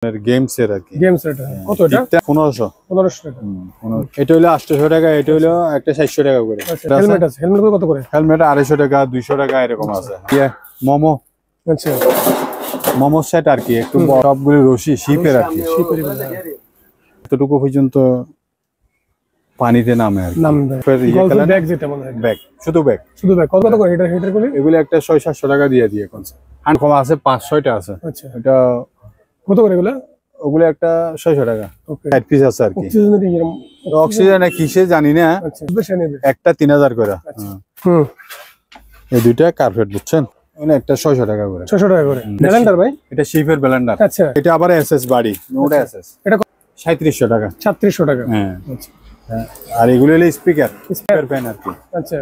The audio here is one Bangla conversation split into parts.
গেমস এর আর কি গেমস এটা কত এটা 1500 টাকা এটা হলো 800 টাকা এটা হলো একটা 700 টাকা করে হেলমেট আছে হেলমেট কত করে হেলমেট 250 টাকা 200 টাকা এরকম আছে মোমো আচ্ছা মোমো সেট আর কি একটু সবগুলো রশি শিপের আর কি এতটুকু পর্যন্ত পানিতে নামে আর ব্যাগ যেটা মনে হয় ব্যাগ শুধু ব্যাগ কত করে হিটার গুলি এগুলো একটা 600-700 টাকা দিয়ে এখন কম আছে 500টা আছে আচ্ছা এটা কত করে এগুলো ওগুলো একটা 600 টাকা ওকে 8 পিস আছে আর কি অক্সিজেন কিসে জানি না আচ্ছা বেশি নেবে একটা 3000 করে হুম এই দুইটা কার্পেট বুঝছেন মানে একটা 600 টাকা করে 600 টাকা করে ব্লেন্ডার ভাই এটা শিপের ব্লেন্ডার আচ্ছা এটা আবার এসএস বাড়ি নোট এসএস এটা 3700 টাকা 3600 টাকা হ্যাঁ আচ্ছা আর এগুলো হলো স্পিকার ফ্যান আর কি আচ্ছা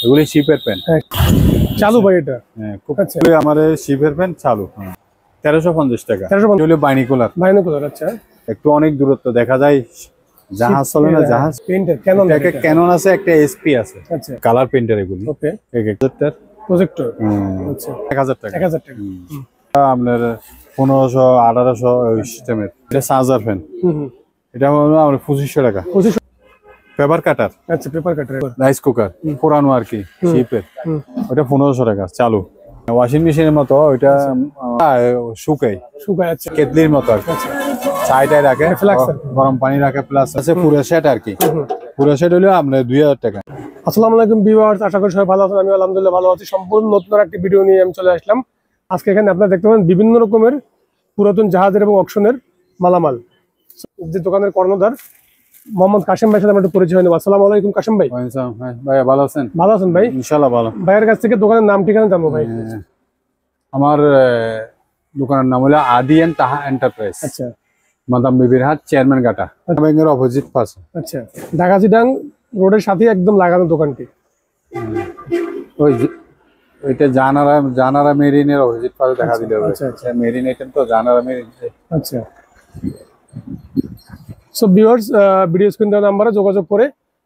এগুলো শিপের ফ্যান চালু ভাই এটা হ্যাঁ খুব আমাদের শিপের ফ্যান চালু 1350 টাকা হলো বাইনোকুলার আচ্ছা একটু অনেক দূরত্ব দেখা যায় জাহাজ চলে না জাহাজ প্রিন্টার ক্যানন আছে একটা এসপি আছে আচ্ছা কালার প্রিন্টার এগুলো ওকে এক একটার প্রজেক্টর আচ্ছা 1000 টাকা 1000 টাকা আপনার 1500 1800 ওই সিস্টেমের এটা চার্জার ফ্যান এটা হলো আমরা 2500 টাকা পেপার কাটার আচ্ছা পেপার কাটার রাইস কুকার পুরানো আর কি শিপের ওটা 1500 টাকা চালু ওয়াশিং মেশিনের মতো ওইটা শুকায় আচ্ছা কেটলির মতো আর কি চাইটাই রাখে গরম পানি রাখে প্লাস আছে পুরো সেট আর কি পুরো সেট হলো আপনার 2000 টাকা আসসালামু আলাইকুম ভিউয়ার্স আশা করি সবাই ভালো আছেন আমি আলহামদুলিল্লাহ ভালো আছি সম্পূর্ণ নতুন একটা ভিডিও নিয়ে আমি চলে আসলাম আজকে এখানে আপনারা দেখতে পাবেন বিভিন্ন রকমের পুরাতন জাহাজের এবং অকশনের মালামাল যে দোকানের কর্ণধার মোহাম্মদ কাশেম ভাইয়ের সাথে আমরা একটু পরিচয় নেব আসসালামু আলাইকুম কাশেম ভাই ভাই ভালো আছেন ভাই ইনশাআল্লাহ ভালো ভাইয়ের কাছ থেকে দোকানের নাম ঠিকানা জানবো ভাই আমার দোকানের নাম হলো আদি এন্ড তাহা এন্টারপ্রাইজ আচ্ছা মাদাম বিবির হাট চেয়ারম্যান ঘাটা ব্যাংকের অপোজিট পাশে আচ্ছা ঢাকা চিটাং রোডের সাথে একদম লাগানো দোকানটি ওই এটা জানারা মেরিনের অপোজিট পাশে দেখা দিলে হবে আচ্ছা মেরিন আইটেম তো জানারা মেরিন আচ্ছা সো ভিউয়ার্স ভিডিও স্ক্রিন দেওয়া নম্বরে যোগাযোগ করে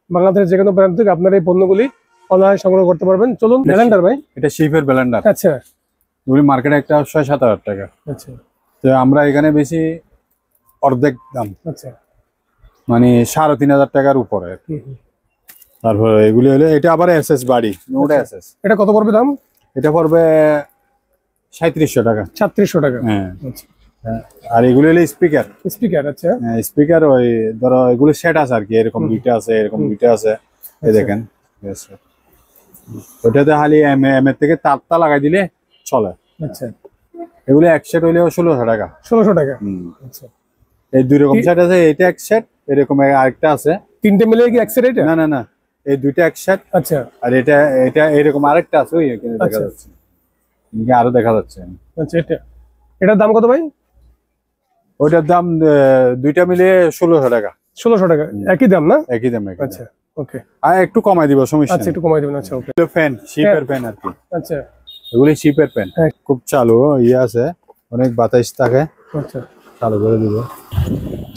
বাংলাদেশের যে কোনো প্রান্ত থেকে আপনারা এই পণ্যগুলি অনলাইনে সংগ্রহ করতে পারবেন চলুন ব্লেন্ডার ভাই এটা শিপের ব্লেন্ডার আচ্ছা এগুলি মার্কেটে একটা 6-7 টাকা আচ্ছা তো আমরা এখানে বেশি অর্ধেক দাম আচ্ছা মানে 3500 টাকার উপরে তারপরে এগুলি হলো এটা আবার এসএস বাড়ি নোট এসএস এটা কত পড়বে দাম এটা পড়বে 3700 টাকা 3600 টাকা হ্যাঁ আচ্ছা আর এগুলো হলো স্পিকার আচ্ছা স্পিকার ওই ধরো এগুলো সেট আছে আর কি এরকম দুইটা আছে এরকম দুইটা আছে এই দেখেন ওটাতে খালি এম এর থেকে তারটা লাগাই দিলে চলে আচ্ছা এগুলো এক সেট হইলেও 1600 টাকা 1600 টাকা আচ্ছা এই দুই রকম সেট আছে এটা এক সেট এরকম আরেকটা আছে তিনটে মিলে কি এক সেট এটা না এই দুইটা এক সেট আচ্ছা আর এটা এরকম আরেকটা আছে ওই এখানে দেখা যাচ্ছে এদিকে আরো দেখা যাচ্ছে আচ্ছা এটার দাম কত ভাই ওটার দাম দুইটা মিলে 1600 টাকা 1600 টাকা একই দাম না একই দাম আচ্ছা ওকে আর একটু কমাই দিব সমস্যা আচ্ছা একটু কমাই দিবেন আচ্ছা ওকে ফ্যান শিপের ফ্যান আর কি আচ্ছা এগুলি শিপের ফ্যান খুব চালু আছে অনেক বাতাস থাকে আচ্ছা চালু করে দিব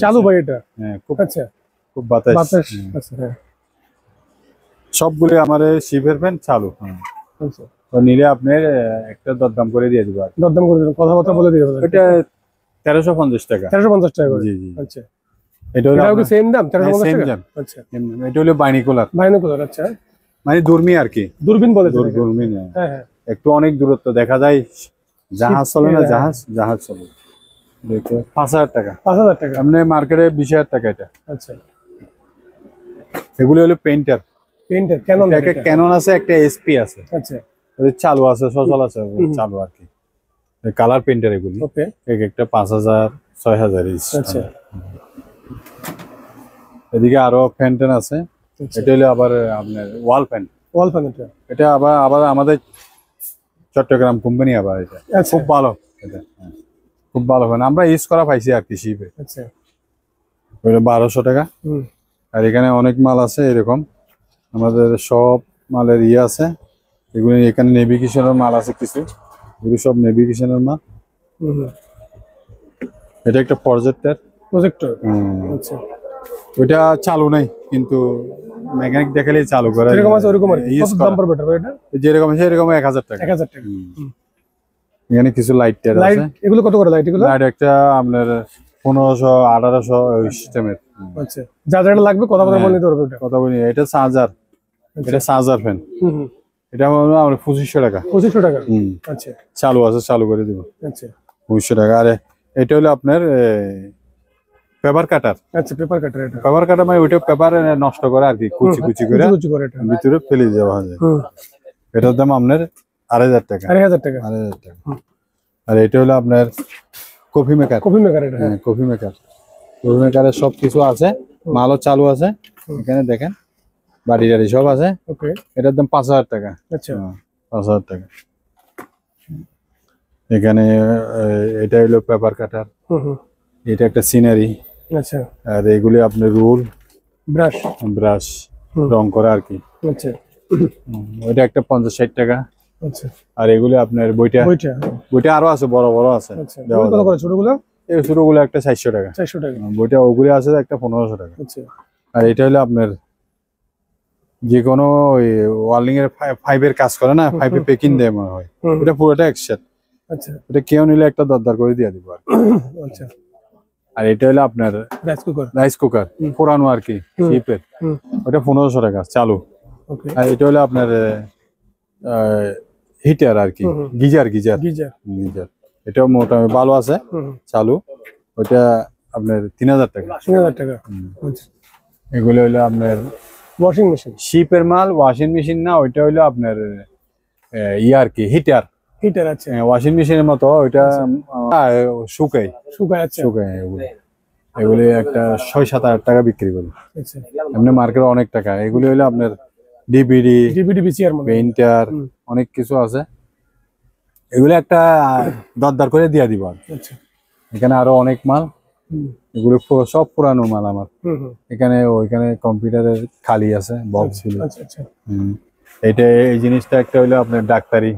চালু ভাই এটা হ্যাঁ খুব আচ্ছা খুব বাতাস আচ্ছা হ্যাঁ সবগুলো আমাদের শিপের ফ্যান চালু আচ্ছা তো নিলে আপনি একটা দরদাম করে দিয়ে দিব দরদাম করে দিবেন কথাবার্তা বলে দিবেন এটা 1350 টাকা 1350 টাকা জি আচ্ছা এটা হলো কি সেম দাম 1350 টাকা আচ্ছা এটা হলো বাইনোকুলার আচ্ছা মানে দূরবীন আর কি দূরবীন বলে দূরবীন হ্যাঁ হ্যাঁ একটু অনেক দূরত্ব দেখা যায় জাহাজ চলে না জাহাজ চলে দেখো 5000 টাকা 5000 টাকা আপনি মার্কেটে 20000 টাকা এটা আচ্ছা এগুলো হলো পেইন্টার ক্যানন আছে একটা এসপি আছে আচ্ছা ওই চালু আছে সচল আছে চালু আর কি কালার পেইন্টার এগুলি ওকে এক একটা 5000 6000 আচ্ছা এদিকে আরো ফ্যান আছে এটা হলো আবার আপনার ওয়াল ফ্যান এটা আবার আমাদের চট্টগ্রাম কোম্পানি আবার এটা খুব ভালো এটা খুব ভালো ফ্যান আমরা ইউজ করা পাইছি আর কি শিপে আচ্ছা ওটা 1200 টাকা আর এখানে অনেক মাল আছে এরকম আমাদের সব মালের আছে এগুলো এখানে নেভিগেশনের মাল আছে কিছু এগুলো সব নেভিগেশনের মাল এটা একটা প্রজেক্টর আচ্ছা ওইটা চালু নাই কিন্তু মেকানিক দেখালেই চালু করে এরকম আছে ওরকম আর কত দাম পড়বে এটা যেরকম সেরকম 1000 টাকা 1000 টাকা এখানে কিছু লাইট টাইট লাইট আছে। এগুলো কত করে লাইট এগুলো? লাইট একটা আপনার 1500 1800 ওই সিস্টেমের। আচ্ছা, যা যা লাগবে কথা বলে বলে নিতে পারবে ওটা। কথা বলি, এটা চার্জার, এটা চার্জার ফ্যান, হুম, এটা হলো আমরা 2500 টাকা। 2500 টাকা। হুম, আচ্ছা চালু আছে, চালু করে দিব আচ্ছা 2500 টাকা। আর এটা হলো আপনার পেপার কাটার। আচ্ছা, পেপার কাটার এটা পেপার কাটার মানে ওইটা পেপার নষ্ট করে আর কি, কুচি কুচি করে কুচি করে এটা। ভিতরে ফেলে দেওয়া যায়। হুম, এটার দাম আপনার 2500 টাকা। 2500 টাকা। 2500 টাকা। আর এটা হলো আপনার কফি মেকার। কফি মেকার এটা। হ্যাঁ, কফি মেকার। কফি মেকারের সব কিছু আছে, মালও চালু আছে। এখানে দেখেন বাড়ি টাড়ি সব আছে। ওকে, এটার দাম 5000 টাকা। আচ্ছা 5000 টাকা। এখানে এটা হলো পেপার কাটার, হুম হুম, এটা একটা সিনারি। আচ্ছা আর এগুলি আপনার রুল, ব্রাশ, ব্রাশ রং করা আর কি। আচ্ছা ওইটা একটা 50-60 টাকা। আচ্ছা, আর এগুলি আপনার বইটা বইটা, বইটা আরো আছে, বড় বড় আছে। আচ্ছা কত করে ছোটগুলো? এই ছোটগুলো একটা 400 টাকা। 400 টাকা। বইটা ওগুলি আছে একটা 1500 টাকা। আচ্ছা আর এটা হলো আপনার যে কোনো ওই ওয়ার্লিং এর ফাইভের কাজ করে না, ফাইভে পেকিং দেয় মনে হয়, এটা পুরোটা একসাথে। আচ্ছা এটা কেউ নিলে একটা দরদার করে দিয়ে দিব আর কি। আচ্ছা, আর এটা হলো আপনার রাইস কুকার, রাইস কুকার, পুরানো আর কি, চিপের। ওটা 1500 টাকা চালু। ওকে, আর এটা হলো আপনার হিটার আর কি, গিজার গিজার গিজার, গিজার। এটাও মোটামুটি ভালো আছে চালু। ওইটা আপনার 3000 টাকা। 3000 টাকা। আচ্ছা, এগুলো হলো আপনার ওয়াশিং মেশিন, শিপের মাল, ওয়াশিং মেশিন না, ওইটা হইলো আপনার আর কি হিটার। হিটার আছে, ওয়াশিং মেশিনের মতো ওইটা শুকায় শুকায়। আচ্ছা শুকায়। এগুলি একটা 6-7 হাজার টাকা বিক্রি করি। আচ্ছা, এমনি মার্কেটে অনেক টাকা। এগুলি হইলো আপনার ডিভিডি, ডিভিডি ভিসিআর মনে হয়। পেইন্টার, অনেক কিছু আছে। এগুলো একটা দরদার করে দিয়ে দিব আর। আচ্ছা এখানে আরো অনেক মাল, এগুলো সব পুরানো মাল আমার। এখানে ওইখানে কম্পিউটারের খালি আছে, বক্স ছিল। আচ্ছা আচ্ছা, এটা এই জিনিসটা একটা হইলো আপনার ডাক্তারি।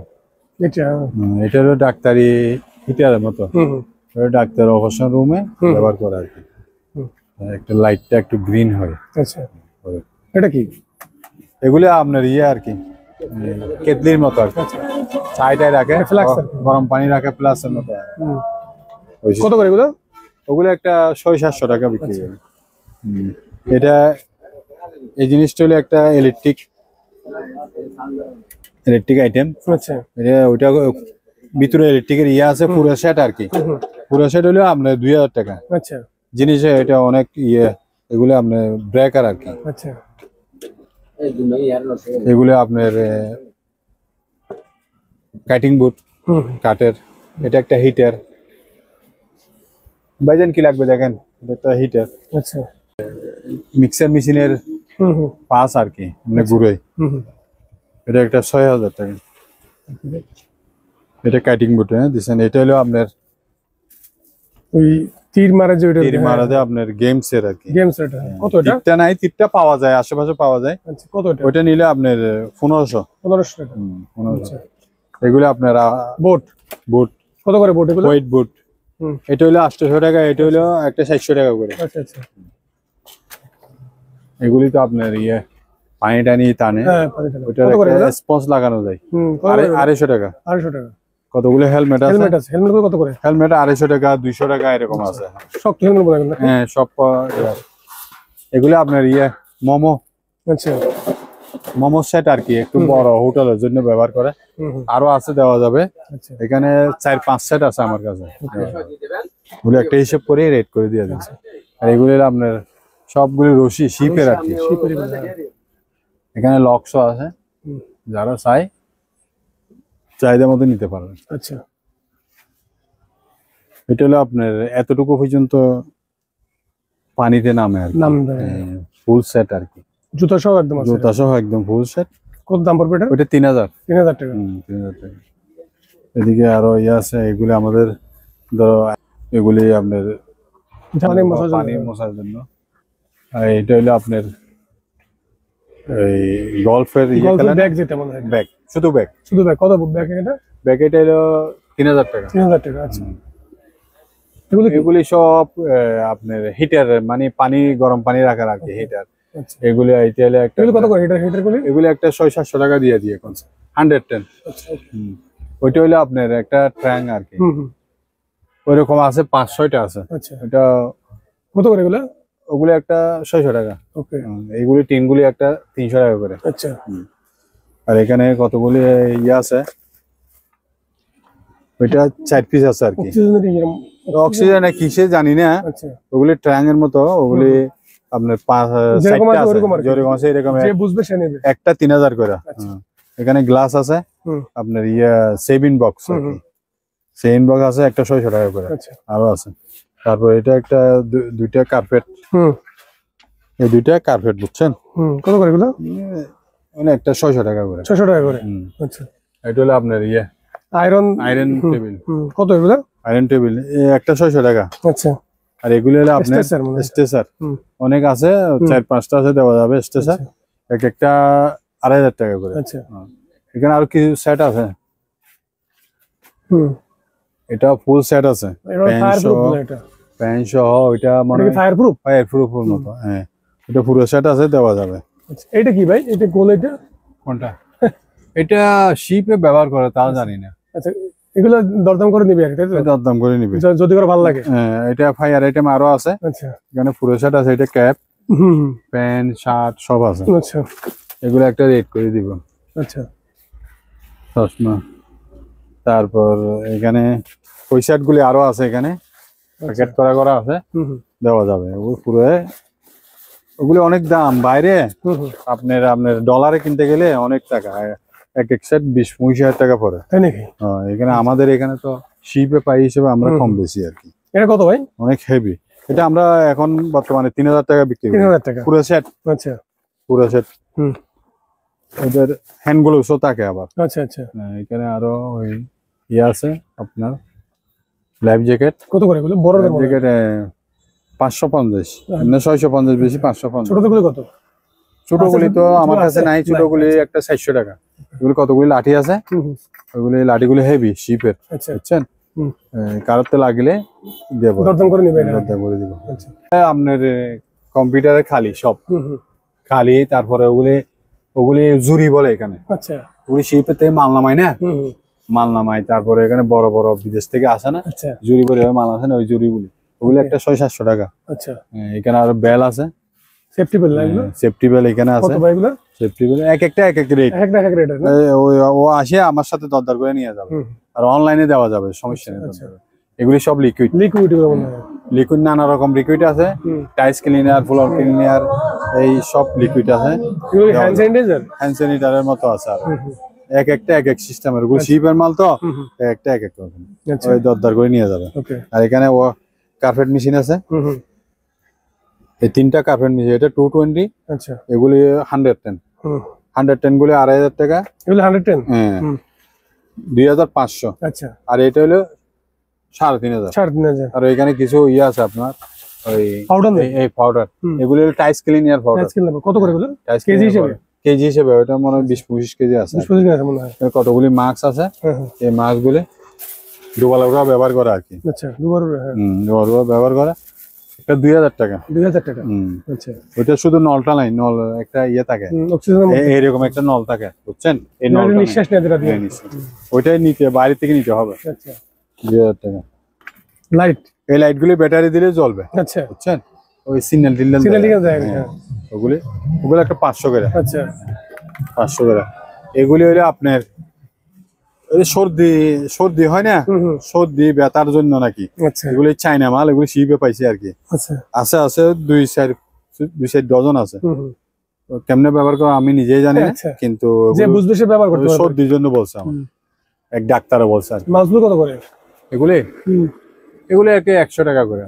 এটা এটা হলো ডাক্তারি হিটারের মতো। ডাক্তার অপারেশন রুমে ব্যবহার করে আর কি। একটা লাইটটা একটু গ্রিন হয়। আচ্ছা, এটা কি? এগুলো আপনার আর কি কেটলির মতো আর কি, চাইটাই রাখে, গরম পানি রাখে প্লাসের মতো। কত করে এগুলো? ওগুলো একটা 600-700 টাকা বিক্রি করে। এটা এই জিনিসটা হলো একটা ইলেকট্রিক আইটেম। আচ্ছা, এটা ওইটা ভিতরে ইলেকট্রিকের আছে, পুরো সেট আর কি। পুরো সেট হলো আপনার 2000 টাকা। আচ্ছা, জিনিস এটা অনেক এগুলো আপনার ব্রেকার আর কি। আচ্ছা, এগুলো আপনার কাটিং বুট, কাঠের। এটা একটা হিটার। ভাইজান কি লাগবে দেখেন, এটা একটা হিটার। আচ্ছা, মিক্সার মেশিনের পাস আর কি, মানে গুঁড়োই। এটা একটা 6000 টাকা। এটা কাটিং বুট দিচ্ছেন। এটা হলো আপনার ওই তীর মারা যে ওইটা, তীর মারাতে আপনার গেমস এর আর কি। গেমস এটা কত? এটা তীরটা নাই, তীরটা পাওয়া যায় আশেপাশে পাওয়া যায়। আচ্ছা, কত এটা? ওইটা নিলে আপনার 1500 টাকা। 1500। এগুলো আপনার বোট, বুট কত করে বোট এগুলো? হোয়াইট বুট। এটা হলো 800 টাকা, এটা হলো একটা 700 টাকা করে। আচ্ছা আচ্ছা, এগুলি তো আপনার পানি টানি টানে, হ্যাঁ ওইটা স্পঞ্জ লাগানো যায়। 250 টাকা। 250 টাকা। কতগুলো হেলমেট আছে? হেলমেট কত করে? হেলমেট 250 টাকা, 200 টাকা এরকম আছে। শক্ত হেলমেট বলে না? হ্যাঁ সব। এগুলো আপনার মোমো, আচ্ছা, মোমো সেট আর কি, একটু বড় হোটেলের জন্য ব্যবহার করে। আরো আছে, দেওয়া যাবে। আচ্ছা, এখানে 4-5 সেট আছে আমার কাছে। এগুলো একটা হিসেব করে রেট করে দিয়ে দিচ্ছে। আর এগুলো আপনার সবগুলো রশি শিপের আর কি। এখানে লক্সও আছে, যারা চাহিদা মতো নিতে পারবে। আচ্ছা, এটা হলো আপনার এতটুকু পর্যন্ত পানিতে নামে আর কি, ফুল সেট আর কি। জুতা সহ একদম আছে? জুতা সহ একদম ফুল সেট। কত দাম পড়বে এটা? ওইটা 3000 টাকা। 3000 টাকা। এদিকে আরো আছে, এগুলি আমাদের ধরো এগুলি আপনার পানি মোছার জন্য। আর এটা হলো আপনার এই গল্ফের ব্যাগ, যেটা মনে হয় ব্যাগ, শুধু ব্যাগ। কত ব্যাগ এটা? ব্যাগ এটা হলো 3000 টাকা। 3000 টাকা। আচ্ছা, এগুলি সব আপনার হিটার, মানে পানি, গরম পানি রাখার আর কি হিটার। এগুলি এটা হলো একটা, কত করে হিটার গুলি? এগুলি একটা 600-700 টাকা দিয়ে এখন 110। ওইটা হলো আপনার একটা ট্র্যাং আর কি, ওইরকম আছে 5-6টা আছে। আচ্ছা, এটা কত করে এগুলো? ওগুলো একটা 600 টাকা। ওকে, এইগুলি টিনগুলি একটা 300 টাকা করে। আচ্ছা, আর এখানে কতগুলি ইয়ে আছে, ওইটা 4 পিস আছে আর কি। অক্সিজেন কিসে জানি না, আচ্ছা, ওগুলি ট্র্যাং এর মতো, ওগুলি আপনার 5-6টা আছে, যেরকম আছে এরকম যে বুঝবে সে নেবে। একটা 3000 করে। এখানে গ্লাস আছে আপনার ইয়া সেভিং বক্স, সেভিং বক্স আছে একটা 600 টাকা করে। আরো আছে। তারপর এটা একটা দুইটা কার্পেট, এই দুইটা কার্পেট বুঝছেন, কত করে এগুলো? মানে একটা 600 টাকা করে। 600 টাকা করে। আচ্ছা, এটা হলো আপনার ইয়ে আয়রন টেবিল। কত এগুলো? আয়রন টেবিল একটা 600 টাকা। আচ্ছা, আর এগুলো হলো আপনার স্টেসার, অনেক আছে, 4-5টা আছে দেওয়া যাবে স্টেসার, এক একটা 2500 টাকা করে। আচ্ছা, এখানে আর কিছু সেট আছে, এটা ফুল সেট আছে, প্যান সহ, ওইটা মানে ফায়ারপ্রুফ, ফায়ারপ্রুফের মতো। হ্যাঁ, এটা পুরো সেট আছে, দেওয়া যাবে। এটা কি ভাই? এটা গোল, এটা কোনটা? এটা শিপে ব্যবহার করে তাও জানি না। আচ্ছা, এগুলো দরদাম করে নিবে, তাই তো? দরদাম করে নিবে যদি করে ভালো লাগে। হ্যাঁ, এটা ফায়ার আইটেম আরো আছে। আচ্ছা, এখানে পুরো সেট আছে, এটা ক্যাপ, প্যান্ট, শার্ট সব আছে। আচ্ছা, এগুলো একটা রেট করে দিব। আচ্ছা, চশমা, তারপর এখানে ওই শার্ট গুলি আরো আছে, এখানে প্যাকেট করা আছে, দেওয়া যাবে। ওগুলো পুরো, ওগুলো অনেক দাম বাইরে, আপনার ডলারে কিনতে গেলে অনেক টাকা, এক সেট 20-25 টাকা পড়ে। তাই নাকি? এখানে আমাদের এখানে তো শিপে পাই হিসেবে আমরা কম বেশি আর কি। এটা কত ভাই? অনেক হেভি। এটা আমরা এখন বর্তমানে 3000 টাকা বিক্রি করি। 3000 টাকা পুরো সেট। আচ্ছা, পুরো সেট। এদের হ্যান্ড গ্লোভসও থাকে আবার। আচ্ছা, আচ্ছা, এখানে আরো ওই ইয়ে আছে আপনার লাইফ জ্যাকেট। কত করে এগুলো? বড় জ্যাকেট 550, এমনি 650, বেশি 550। ছোটগুলো কত? ছোটগুলি তো আমার কাছে নাই, ছোটগুলি একটা 400 টাকা। এগুলি কতগুলি লাঠি আছে, ওইগুলি লাঠিগুলি হেভি শিপের, বুঝছেন? কারোতে লাগলে দেবো, দরদাম করে নিবে, দরদাম করে দিব। আপনার কম্পিউটারে খালি সব খালি, তারপরে ওগুলি জুরি বলে এখানে। আচ্ছা, ওগুলি শিপের থেকে মাল নামাই না, মাল নামাই। তারপরে এখানে বড় বড় বিদেশ থেকে আসে না, জুরি বলে মাল আসে না, ওই জুরিগুলি, ওগুলি একটা 600-700 টাকা। আচ্ছা, এখানে আরো বেল আছে, সেফটি বেল না এগুলো? সেফটি বেল এখানে আছে। কত ভাই এগুলো? সেফটি বেল এক একটা এক এক রেট, এক এক রেট। ও আসে আমার সাথে দরদার করে নিয়ে যাবে, আর অনলাইনে দেওয়া যাবে, সমস্যা নেই। এগুলি সব লিকুইড, লিকুইড নানা রকম লিকুইড আছে, টাইলস ক্লিনার, ফ্লোর ক্লিনার, এই সব লিকুইড আছে। হ্যান্ড স্যানিটাইজার, হ্যান্ড স্যানিটাইজারের মতো আছে। আর এক একটা এক এক সিস্টেমের, ওগুলো শিপের মাল তো, একটা এক এক রকম, ওই দরদার করে নিয়ে যাবে। আর এখানে ও কার্পেট মেশিন আছে, এই 3টা কার্পেট মেশিন, এটা 220। আচ্ছা, এগুলি 110, 110 গুলি 2500 টাকা। এগুলো 110? হ্যাঁ, 2500। আচ্ছা, আর এটা হলো 3500। 3500। আর এখানে কিছু ইয়ে আছে আপনার, ওই পাউডার, এই পাউডার, এগুলো টাইলস ক্লিনার পাউডার। কত করে এগুলো? কেজি হিসেবে? কেজি হিসেবে, ওটা মনে হয় 20-25 কেজি আছে। 20-25 কেজি মনে হয়। কতগুলি মাস্ক আছে, এই মাস্ক গুলি দুবার ব্যবহার করা আর কি। আচ্ছা, দুবার ব্যবহার করা, এটা 2000 টাকা। 2000 টাকা। আচ্ছা, ওইটা শুধু নলটা নাই, নল একটা ইয়ে থাকে, এইরকম একটা নল থাকে, বুঝছেন? এই নলটা নিঃশ্বাস নিতে, ওইটাই নিতে, বাইরে থেকে নিতে হবে। আচ্ছা, 2000 টাকা। লাইট, এই লাইট গুলি ব্যাটারি দিলে জ্বলবে। আচ্ছা, বুঝছেন? ওই সিগন্যাল ওগুলি একটা 500 করে। আচ্ছা, 500 করে। এগুলি হইলে আপনার সর্দি হয় না, সর্দি ব্যথার জন্য নাকি, এগুলি চাইনা মাল, এগুলি শিপে পাইছি আর কি। আছে 2-4 ডজন আছে। কেমনে ব্যবহার করো আমি নিজেই জানি না, কিন্তু সর্দির জন্য বলছে আমার এক ডাক্তারও বলছে আর কি। মাছগুলো কত করে এগুলি? এগুলি আর কি 100 টাকা করে।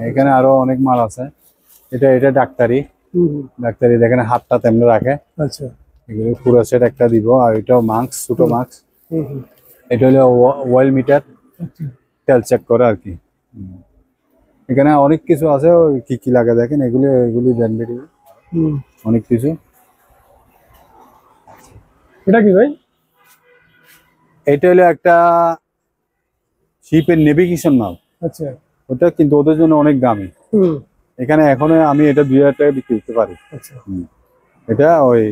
এখানে আরো অনেক মাল আছে। এটা ডাক্তারি দেখেন, হাতটা তেমনি রাখে। আচ্ছা, এগুলো পুরো সেট একটা দিব। আর এটাও মাস্ক, ছোট মাস্ক। এটা হলো অয়েল মিটার, তেল চেক করে আর কি। এখানে অনেক কিছু আছে, কি কি লাগে দেখেন, এগুলি ব্র্যান্ডেড অনেক কিছু। এটা কি ভাই? এটা হলো একটা শিপের নেভিগেশন মাল। আচ্ছা, ওটা কিন্তু ওদের জন্য অনেক দামি। এখানে এখনো আমি এটা 2000 টাকা বিক্রি করতে পারি। আচ্ছা, এটা ওই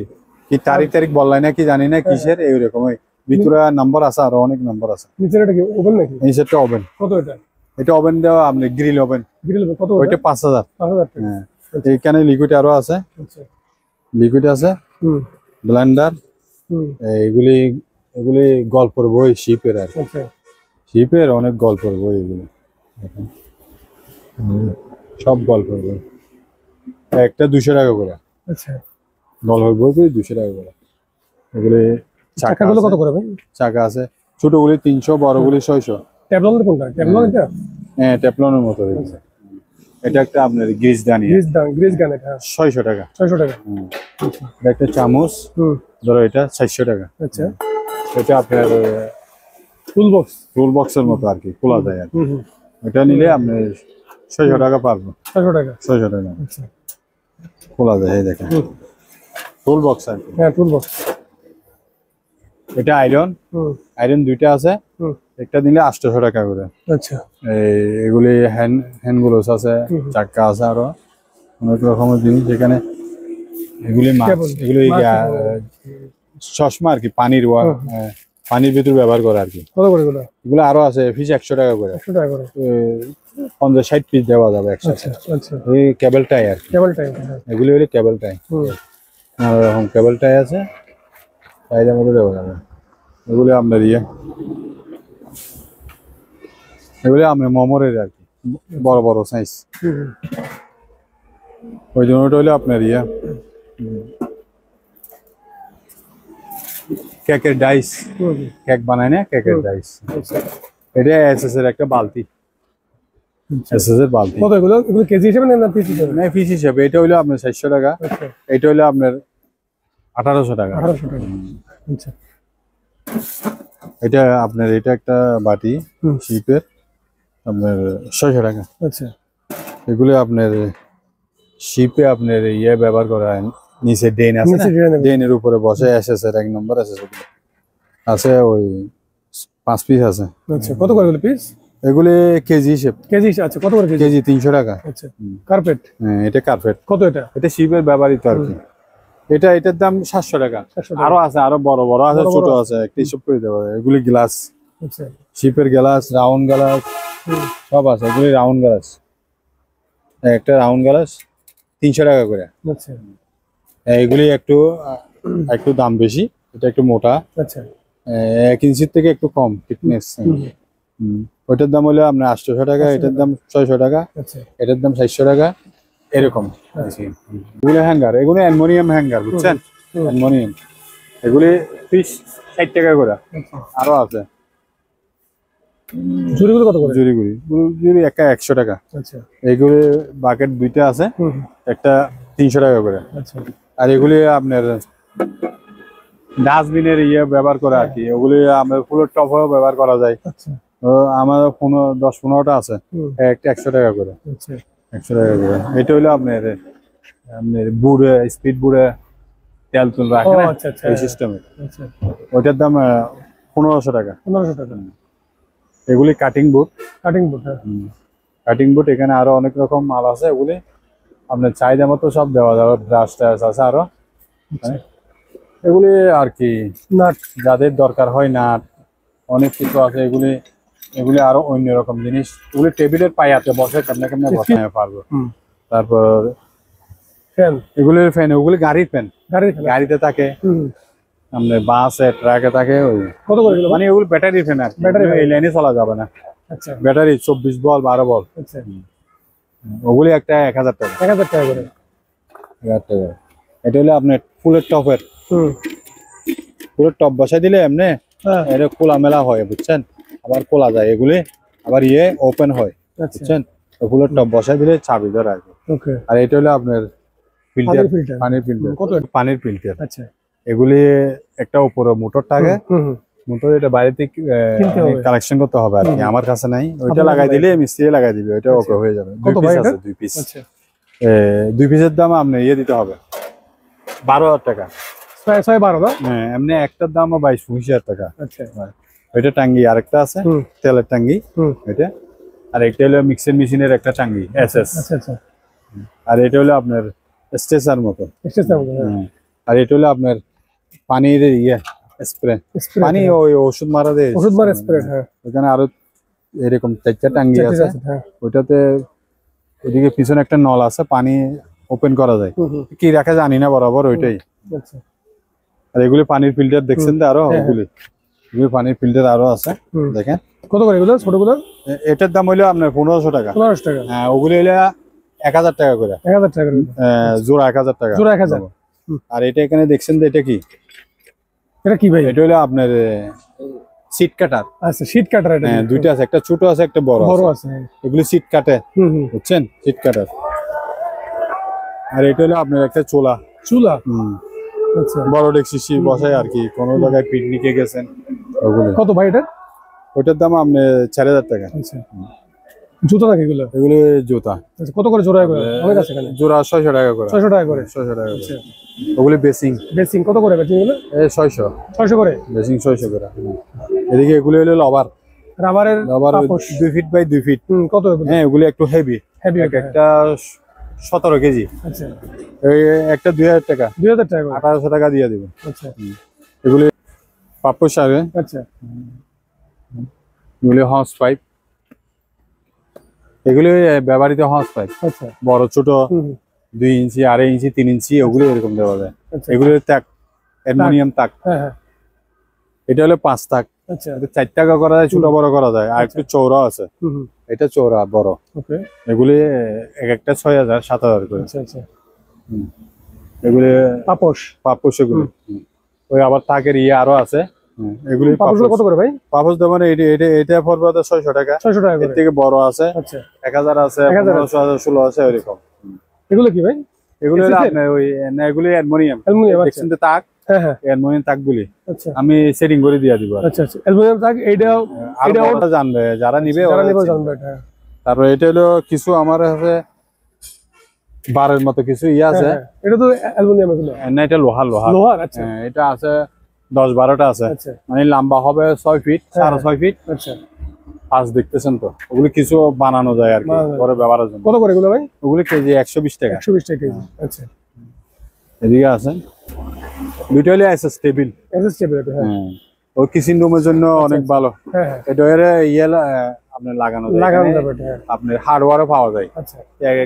কি তারিখ বললাই না কি জানি না কিসের, এইরকম ভিতরে নাম্বার আছে, আরো অনেক নাম্বার আছে। নিচের এটা কি ওভেন নাকি? এই সেটটা ওভেন। কত এটা? এটা ওভেন দেওয়া আপনি গ্রিল ওভেন। গ্রিল কত? ওইটা 5000। 5000 টাকা। হ্যাঁ, এইখানে লিকুইড আরো আছে। আচ্ছা, লিকুইড আছে, ব্লেন্ডার, এগুলি এগুলি গল্পের বই শিপের আর কি। আচ্ছা, শিপের অনেক গল্পের বই এগুলো, সব গল্পের বই। একটা 200 টাকা করে। আচ্ছা, গল্পের বই 200 টাকা করে। এগুলি চাকাগুলো কত করে ভাই? চাকা আছে, ছোটগুলি 300, বড়গুলি 600। ট্যাবলন কোনটা? ট্যাবলন এটা? হ্যাঁ, টেফলনের মতো। এটা একটা আপনার গ্রিজ দানি, গ্রিজ গান এটা 600 টাকা। 600 টাকা। এটা একটা চামচ, ধরো এটা 400 টাকা। আচ্ছা, এটা আপনার টুল বক্সের মতো আর কি, খোলা যায় আর কি। এটা নিলে আপনি 600 টাকা পারবো। 600 টাকা। 600 টাকা। আচ্ছা, খোলা যায়, এই দেখেন টুল বক্স আর কি। হ্যাঁ, টুল বক্স। এটা আয়রন, আয়রন দুইটা আছে। একটা নিলে 800 টাকা করে। আচ্ছা, এগুলি হ্যান্ড গ্লোভস আছে, চাকা আছে, আরো অনেক রকমের জিনিস যেখানে। এগুলি এগুলি চশমা আর কি, পানির ভিতর ব্যবহার করে আর কি। কত করে এগুলো? এগুলো আরো আছে, পিস 100 টাকা করে। 100 টাকা করে 50-60 পিস দেওয়া যাবে একসাথে। আচ্ছা, এই কেবল টাই আর কি। কেবল টাই। এগুলি হলো কেবল টাই। এরকম কেবল টাই আছে, টাইয়ের মধ্যে দেওয়া যাবে। এগুলি আপনার এগুলি আপনার মোমরের আর কি, বড় বড় সাইজ। ওই জন্যটা হলো আপনার কেকের ডাইস, কেক বানায় না, কেকের ডাইস। এটা এসএস এর একটা বালতি, এসএস এর বালতি। কত এগুলো? এগুলো কেজি হিসেবে না পিস হিসেবে? না, পিস হিসেবে। এটা হলো আপনার 400 টাকা। এটা হলো আপনার 1800 টাকা। 1800 টাকা। আচ্ছা, এটা আপনার, এটা একটা বাটি শিপের, আপনার 600 টাকা। আচ্ছা, এগুলো আপনার শিপে আপনার ব্যবহার করা হয়। নিচে ডেন আছে না, ডেনের উপরে বসে এসএস এর 1 নম্বর এসএস আছে, ওই 5 পিস আছে। আচ্ছা, কত করে এগুলো পিস? এগুলি কেজি হিসেব। কেজি? আচ্ছা, কত করে কেজি? কেজি 300 টাকা। আচ্ছা, কার্পেট? হ্যাঁ, এটা কার্পেট। কত এটা? এটা শিপের ব্যবহৃত আর কি। এটার দাম 700 টাকা। 700 আরো আছে, আরো বড় বড় আছে, ছোট আছে, একটা হিসাব করে দেবো। এগুলি গ্লাস, আচ্ছা, শিপের গ্লাস, রাউন্ড গ্লাস সব আছে। এগুলি রাউন্ড গ্লাস, একটা রাউন্ড গ্লাস 300 টাকা করে। আচ্ছা, এগুলি একটু দাম বেশি, এটা একটু মোটা। আচ্ছা, 1 ইঞ্চির থেকে একটু কম থিকনেস। ওইটার দাম হলো আপনার 800 টাকা, এটার দাম 600 টাকা, আচ্ছা, এটার দাম 700 টাকা, এরকম। এগুলো হ্যাঙ্গার, এগুলো অ্যালুমিনিয়াম হ্যাঙ্গার, বুঝছেন? অ্যালুমিনিয়াম। এগুলি পিস 60 টাকা করে। আরো আছে। ঝুড়িগুলো কত করে? জুড়ি একটা 100 টাকা। আচ্ছা, এগুলি বাকেট দুইটা আছে, একটা 300 টাকা করে। আচ্ছা, আর এগুলি আপনার ডাস্টবিনের ব্যবহার করা আর কি। ওগুলি আপনার ফুলের টপও ব্যবহার করা যায়। আচ্ছা, আমার 10-15টা আছে, একটা 100 টাকা করে। আচ্ছা, 100 টাকা করে। এটা হলো আপনার বুড়ে, স্পিড বুড়ে তেল তুল রাখে না, আচ্ছা, আচ্ছা, এই সিস্টেমে। আচ্ছা, ওইটার দাম 1500 টাকা। 1500 টাকা। এগুলি কাটিং বুট। Cutting board? হ্যাঁ, কাটিং বুট। এখানে আরো অনেক রকম মাল আছে, এগুলি আপনার চাহিদা মতো সব দেওয়া যাবে। ব্রাশ টাশ আছে আরো, এগুলি আর কি। নাট যাদের দরকার হয়, নাট অনেক কিছু আছে। এগুলি আরো অন্যরকম জিনিস। এগুলি টেবিলের পায়াতে বসে কেমনে কেমনে বসাতে পারবো। তারপর ফ্যান, এগুলির ফ্যান, ওগুলি গাড়ির ফ্যান, গাড়িতে থাকে, আপনার বাসে, ট্রাকে থাকে। ওই কত করে এগুলো? মানে ওগুলো ব্যাটারি ফ্যান আর ব্যাটারি, এই লাইনে চলা যাবে না। আচ্ছা, ব্যাটারি 24 বল 12 বল। আচ্ছা, ওগুলি একটা 1000 টাকা। 1000 টাকা করে। 1000 টাকা। এটা হলো আপনার ফুলের টপের। ফুলের টপ বসাই দিলে এমনি এটা খোলা মেলা হয়, বুঝছেন? আবার খোলা যায় এগুলি, আবার ওপেন হয়, বুঝছেন? ফুলের টপ বসাই দিলে চাবি ধরে আর কি। আর এটা হলো আপনার ফিল্টার, পানির ফিল্টার। কত? পানির ফিল্টার। আচ্ছা, এগুলি একটা উপরে মোটর থাকে, মোটর এটা বাইরে থেকে কালেকশন করতে হবে আর কি, আমার কাছে নাই। ওইটা লাগাই দিলে মিস্ত্রি লাগাই দিবে, ওইটা ওকে হয়ে যাবে। 2 পিস আছে, 2 পিস। 2 পিসের দাম আপনি দিতে হবে 12,000 টাকা। 12 না? হ্যাঁ, এমনি একটার দাম 22-25,000 টাকা। আচ্ছা, ওইটা টাঙ্গি, আরেকটা আছে তেলের টাঙ্গি, ওইটা। আর একটা হলো মিক্সার মেশিনের একটা টাঙ্গি, এসএস। আচ্ছা, আচ্ছা। আর এটা হলো আপনার স্টেসার মতো। স্টেসার মতো। আর এটা হলো আপনার পানির স্প্রে স্প্রে পানি ওই ওষুধ মারা দেয়, ওষুধ মারা স্প্রে। হ্যাঁ ওখানে আরো এরকম চারটা টাঙ্গি আছে, হ্যাঁ ওইটাতে ওইদিকে পিছনে একটা নল আছে, পানি ওপেন করা যায়, কি রাখা জানি না বরাবর ওইটাই। আচ্ছা আর এগুলি পানির ফিল্টার দেখছেন তো আরো, ওগুলি এগুলি পানির ফিল্টার আরো আছে দেখেন। কত করে এগুলো ছোটগুলো? এটার দাম হইলো আপনার 1500 টাকা। 1500 টাকা। হ্যাঁ ওগুলি হইলো 1000 টাকা করে। 1000 টাকা করে জোড়া 1000 টাকা। জোড়া 1000। আর এটা এখানে দেখছেন তো, এটা কি? এটা কি ভাই? এটা হলো আপনার সিট কাটার। আচ্ছা শীট কাটার। এটা হ্যাঁ দুইটা আছে, একটা ছোট আছে একটা বড় আছে। এগুলি সিট কাটে, বুঝছেন, সিট কাটার। আর এটা হলো আপনার একটা চুলা। আচ্ছা বড় ডেক্সি বসায় আর কি, কোনো জায়গায় পিকনিকে গেছেন ওগুলো। কত ভাই এটা? ওইটার দাম আপনি 4000 টাকা। আচ্ছা জুতা নাকি এগুলো? এগুলো জুতা। আচ্ছা কত করে জোড়া করে? অনেক আছে এখানে। জোড়া 600 টাকা করে। 600 টাকা করে। 600 টাকা করে। ওগুলো বেসিং কত করে বেচিং গুলো? 600 করে বেসিং 600 করে। এদিকে এগুলো হলো রাবার। রাবারের 2 ফিট বাই 2 ফিট। কত এগুলো? হ্যাঁ এগুলো একটু হেভি, একটা 17 কেজি। আচ্ছা এই একটা 2000 টাকা। 2000 টাকা করে। 1800 টাকা দিয়ে দিব। আচ্ছা এগুলো পাপ্পো সারে। আচ্ছা এগুলো হস পাইপ, এগুলো ব্যবহৃত হস পাইপ। আচ্ছা বড় ছোট 2 ইঞ্চি, 2.5 ইঞ্চি, 3 ইঞ্চি ওগুলো এরকম দেওয়া যায়। আচ্ছা এগুলো তাক, অ্যালুমিনিয়াম তাক। হ্যাঁ হ্যাঁ এটা হলো 5 তাক। আচ্ছা 4 টাকা করা যায়, ছোট বড় করা যায়। আর একটু চৌড়া আছে, এটা চৌড়া বড়। ওকে এগুলি এক একটা 6000 7000 করে। আচ্ছা আচ্ছা এগুলি পাপোশ এগুলো। ওই আবার তাকের আরো আছে। এগুলি কত করে ভাই? পাপোশ দেবেন, এটা পড়বে 600 টাকা। 600 টাকা এর করে। থেকে বড় আছে। আচ্ছা 1000 আছে, 1500 আছে, 16 আছে এরকম। এগুলো কি ভাই? এগুলো আপনার ওই না, এগুলি অ্যালুমিনিয়াম। দেখছেন তো তাক, হ্যাঁ হ্যাঁ অ্যালুমিনিয়াম তাকগুলি আচ্ছা আমি সেটিং করে দিয়ে দিব। আচ্ছা আচ্ছা অ্যালুমিনিয়াম তাক। এটা জানবে যারা নিবে, জানবে এটা। তারপর এটা হলো কিছু আমার কাছে বারের মতো কিছু আছে। এটা তো অ্যালুমিনিয়াম এগুলো না, এটা লোহার। আচ্ছা এটা আছে 10-12টা আছে। আচ্ছা মানে লম্বা হবে 6 ফিট, 6.5 ফিট। আচ্ছা পাঁচ দেখতেছেন তো, ওগুলো কিছু বানানো যায় আর কি পরে ব্যবহারের জন্য। কত করে এগুলো ভাই? ওগুলো কেজি 120 টাকা। 120 টাকা কেজি। আচ্ছা এদিকে আছে দুইটা হলে আছে স্টেবিল। হ্যাঁ ওই কিচেন রুমের জন্য অনেক ভালো। হ্যাঁ হ্যাঁ এটা আপনার লাগানো যাবে। হ্যাঁ আপনার হার্ডওয়্যারও পাওয়া যায়। আচ্ছা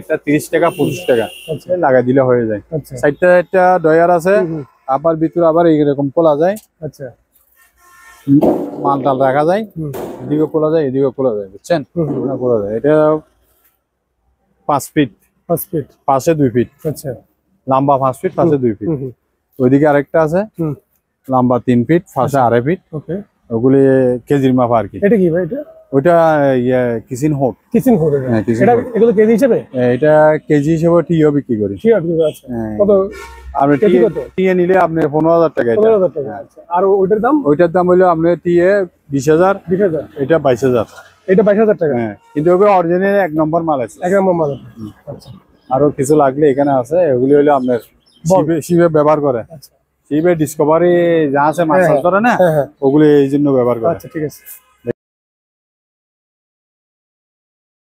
একটা 30 টাকা 25 টাকা আচ্ছা লাগাই দিলে হয়ে যায়। আচ্ছা সাইডটা একটা ডয়ার আছে, আবার ভিতরে আবার এইরকম খোলা যায়। আচ্ছা মাল টাল রাখা যায়, এদিকে খোলা যায়, এদিকে খোলা যায়, বুঝছেন, খোলা যায়। এটা 5 ফিট, পাশে 2 ফিট। আচ্ছা লম্বা 5 ফিট, পাশে 2 ফিট। ওইদিকে আরেকটা আছে, লম্বা 3 ফিট, পাশে 2.5 ফিট। ওকে ওগুলি কেজির মাপ আর কি। এটা কি ভাই? এটা ওইটা কিচেন হোড। হ্যাঁ, এটা এগুলো কেজি হিসেবে? এটা কেজি হিসেবে টিও বিক্রি করি। আচ্ছা কত? আপনি টিএ নিলে আপনি 15000 টাকা। 15000 টাকা। আচ্ছা আর ওইটার দাম হলো আপনি টিএ 20000, এটা 22000। এটা 22000 টাকা। হ্যাঁ কিন্তু ওগুলো অরিজিনাল 1 নম্বর মাল আছে। 1 নম্বর মাল। আচ্ছা আরো কিছু লাগলে এখানে আছে, এগুলি হলো আপনার শিবে ব্যবহার করে। আচ্ছা শিবে ডিসকভারি যা আছে মাছ ধরে না, ওগুলি এই জন্য ব্যবহার করে। আচ্ছা ঠিক আছে।